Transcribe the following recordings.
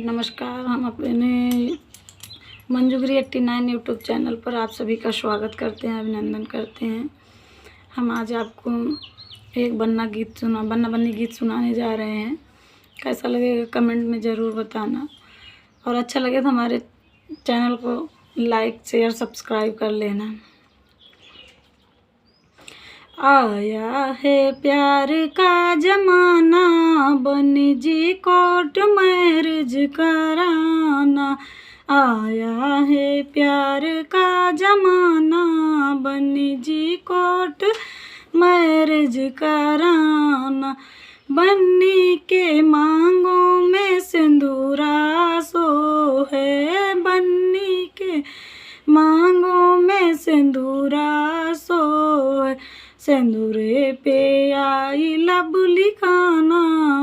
नमस्कार। हम अपने मंजूगिरी 89 यूट्यूब चैनल पर आप सभी का स्वागत करते हैं, अभिनंदन करते हैं। हम आज आपको एक बन्ना बन्नी गीत सुनाने जा रहे हैं। कैसा लगेगा कमेंट में ज़रूर बताना, और अच्छा लगे तो हमारे चैनल को लाइक शेयर सब्सक्राइब कर लेना। आया है प्यार का जमाना, बन्नी जी कोर्ट मैरिज कराना। आया है प्यार का जमाना, बन्नी जी कोर्ट मैरिज कराना। बन्नी के मांगों में सिंदूरा सो है, बन्नी के मांगों में सिंदूरा सो है। सिंदूरे पे आई लब लिखाना,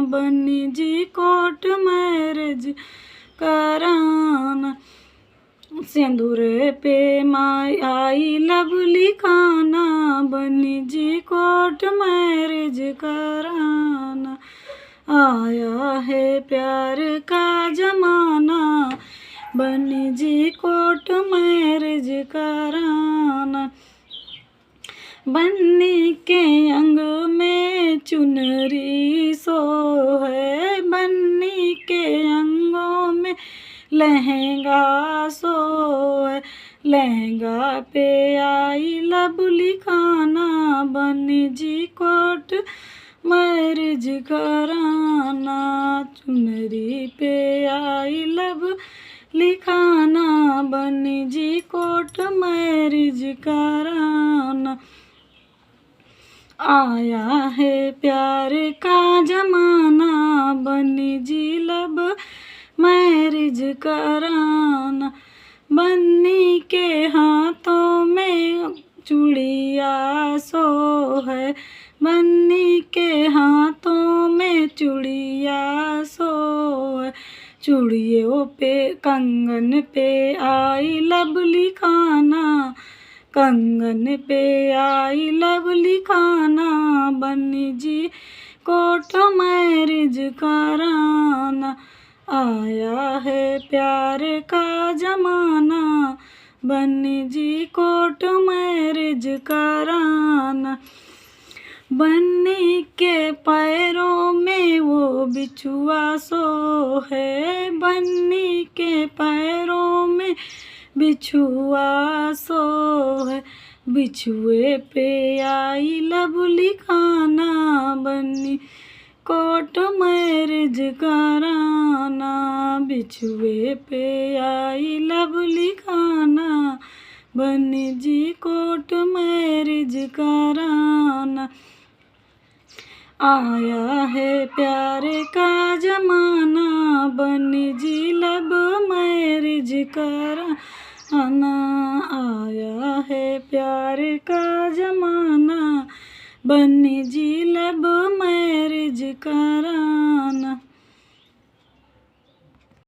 बन्नी जी कोर्ट मैरिज कराना। सिंदूरे पे आई लब लिखाना, बन्नी जी कोर्ट मैरिज कराना। आया है प्यार का जमाना, बन्नी जी कोर्ट मैरिज कराना। बन्नी के अंग में चुनरी सो है, बन्नी के अंगों में लहंगा सो है। लहंगा पे आई लब लिखाना, बन्नी जी कोर्ट मैरिज कराना। चुनरी पे आई लब लिखाना, बन्नी जी कोर्ट मैरिज कराना। आया है प्यार का जमाना, बन्नी जी लब मैरिज कराना। बन्नी के हाथों में चूड़िया सो है, बन्नी के हाथों में चूड़िया सो है। चूड़ियों पे कंगन पे आई लब लिखाना, कंगन पे आई लब लिखाना। बन्नी जी कोर्ट मैरिज कराना। आया है प्यार का जमाना, बन्नी जी कोर्ट मैरिज कराना। बन्नी के पैरों में वो बिछुआ सो है, बन्नी के पैरों में बिछुआ सो है। बिछुए पे आई लब लिखाना, बन्नी कोर्ट मैरिज कराना। बिछुए पे आई लब लिखाना, बन्नी जी कोर्ट मैरिज कराना। आया है प्यार का जमाना, बन्नी जी लब मैरिज कराना। आया है प्यार का जमाना, बन्नी जी लब मैरिज कराना।